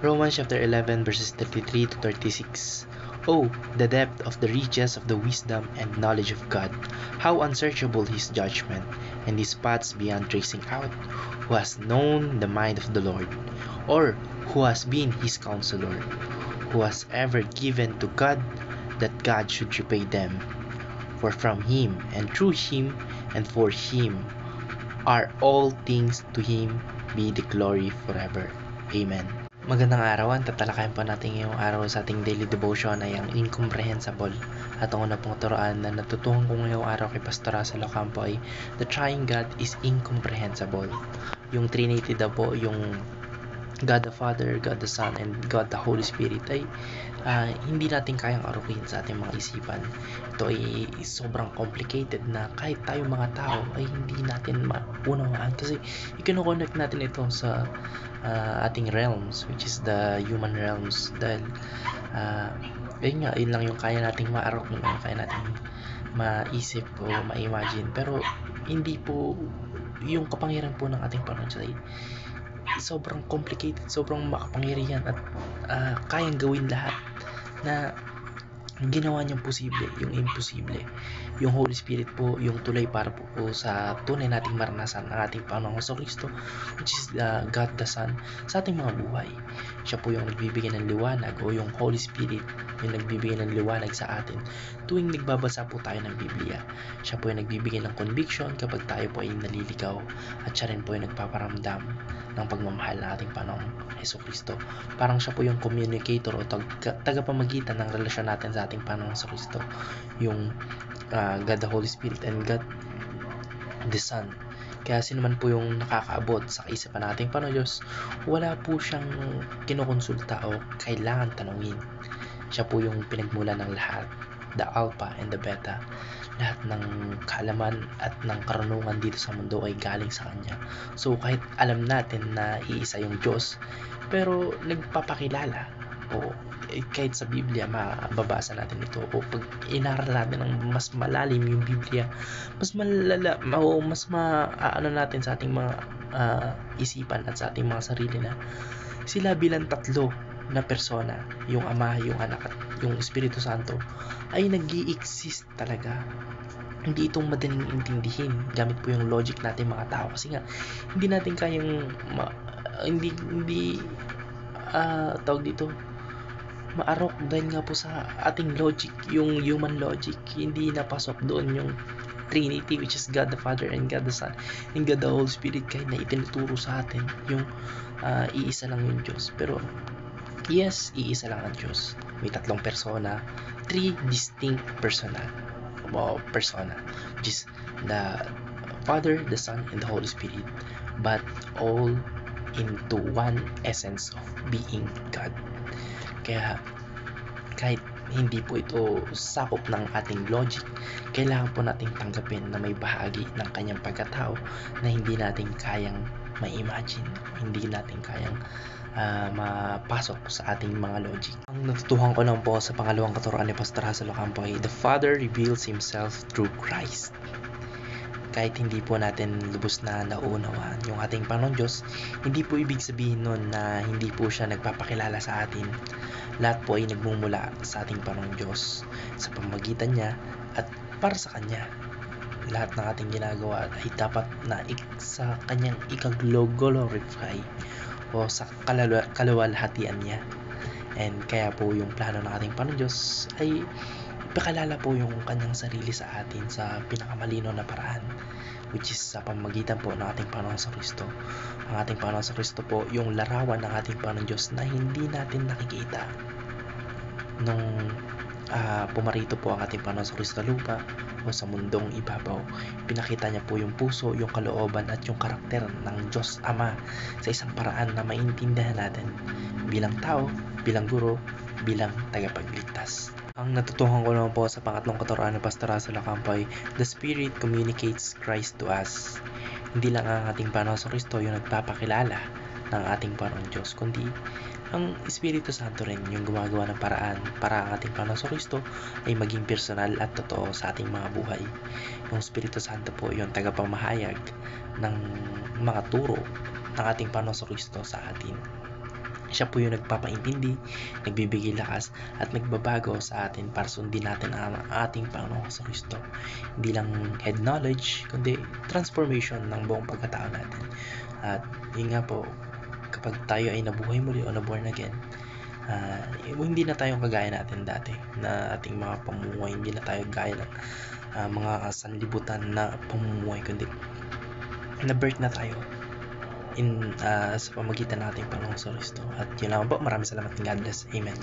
Romans chapter 11 verses 33 to 36. Oh, the depth of the riches of the wisdom and knowledge of God! How unsearchable his judgment, and his paths beyond tracing out! Who has known the mind of the Lord? Or who has been his counselor? Who has ever given to God that God should repay them? For from him, and through him, and for him are all things, to him be the glory forever. Amen. Magandang araw, ang tatalakayin po natin ngayong araw sa ating daily devotion ay ang incomprehensible. At ang una pong turuan na natutuhan ko ngayong araw kay Pastor Russell Ocampo ay the trying God is incomprehensible. Yung Trinity daw po, yung God the Father, God the Son, and God the Holy Spirit ay hindi natin kayang arukin sa ating mga isipan. Ito ay sobrang complicated na kahit tayo mga tao ay hindi natin maunawaan kasi i-connect natin ito sa ating realms, which is the human realms, dahil yun lang yung kaya nating maarok, yung kaya nating maisip o ma-imagine, pero hindi po yung kapangyarihan po ng ating Panginoon ay sobrang complicated, sobrang makapangyarihan at kayang gawin lahat na ginawa niyang posible yung imposible. Yung Holy Spirit po, yung tulay para po sa tunay nating maranasan ang ating Panginoong Kristo, which is God the Son, sa ating mga buhay. Siya po yung nagbibigay ng liwanag, o yung Holy Spirit yung nagbibigay ng liwanag sa atin tuwing nagbabasa po tayo ng Biblia. Siya po yung nagbibigay ng conviction kapag tayo po ay naliligaw, at siya rin po yung nagpaparamdam ng pagmamahal ng ating Panginoong Kristo. Parang siya po yung communicator o tagapamagitan ng relasyon natin sa ating Panginoong Kristo, yung God the Holy Spirit and God the Son. Kaya sino man po yung nakakaabot sa kaisipan nating Panginoon Diyos, wala po siyang kinukonsulta o kailangan tanungin. Siya po yung pinagmula ng lahat, the Alpha and the Beta. Lahat ng kaalaman at ng karunungan dito sa mundo ay galing sa Kanya. So kahit alam natin na iisa yung Diyos, pero nagpapakilala, o kahit sa Biblia mababasa natin ito, o pag inaral natin ng mas malalim yung Biblia, mas malala o mas maano natin sa ating mga isipan at sa ating mga sarili na sila bilang tatlo na persona, yung Ama, yung Anak at yung Espiritu Santo, ay nag-i-exist talaga. Hindi itong madaling intindihin gamit po yung logic natin mga tao, kasi nga hindi natin kayang tawag dito, maarok, dahil nga po sa ating logic, yung human logic, hindi napasok doon yung Trinity, which is God the Father and God the Son and God the Holy Spirit, kahit na itinuturo sa atin yung iisa lang yung Diyos. Pero yes, iisa lang ang Diyos. May tatlong persona, three distinct persona, which is the Father, the Son, and the Holy Spirit, but all into one essence of being God. Kaya kahit hindi po ito sakop ng ating logic, kailangan po nating tanggapin na may bahagi ng kanyang pagkatao na hindi natin kayang ma-imagine, hindi natin kayang mapasok sa ating mga logic. Ang natutuhan ko lang po sa pangalawang katuruan ni Pastor Russell Ocampo ay the Father reveals Himself through Christ. Kahit hindi po natin lubos na nauunawaan yung ating Panginoon Diyos, hindi po ibig sabihin nun na hindi po siya nagpapakilala sa atin. Lahat po ay nagmumula sa ating Panginoon Diyos sa pamamagitan niya at para sa Kanya. Lahat ng ating ginagawa ay dapat na sa Kanyang ika-glorify o sa kaluwalhatian niya. And kaya po yung plano ng ating Panginoon Diyos ay ipakalala po yung kanyang sarili sa atin sa pinakamalinaw na paraan, which is sa pamamagitan po ng ating Panginoon sa Kristo. Ang ating Panginoon sa Kristo po yung larawan ng ating Panginoon Diyos na hindi natin nakikita. Nung pumarito po ang ating Panginoon sa Kristo lupa o sa mundong ibabaw, pinakita niya po yung puso, yung kalooban at yung karakter ng Diyos Ama sa isang paraan na maintindihan natin bilang tao, bilang guro, bilang tagapagligtas. Ang natutuhan ko naman po sa pangatlong katuruan ni Pastor Russell Ocampo ay the Spirit communicates Christ to us. Hindi lang ang ating Panginoon sa Kristo yung nagpapakilala ng ating Panginoon Diyos, kundi ang Espiritu Santo rin yung gumagawa ng paraan para ang ating Panginoon sa Kristo ay maging personal at totoo sa ating mga buhay. Yung Espiritu Santo po yung tagapamahayag ng mga turo ng ating Panginoon sa Kristo sa atin. Siya po yung nagpapaintindi, nagbibigay lakas, at nagbabago sa atin para sundin natin ang ating Panginoong Kristo. Hindi lang head knowledge, kundi transformation ng buong pagkatao natin. At yun nga po, kapag tayo ay nabuhay muli o naborn again, hindi na tayo kagaya natin dati na ating mga pamumuhay, hindi na tayo gaya ng mga sanlibutan na pamumuhay, kundi na-birth na tayo sa pamagitan ng ating Panginoong Kristo. At yun lang po, maraming salamat. God bless. Amen.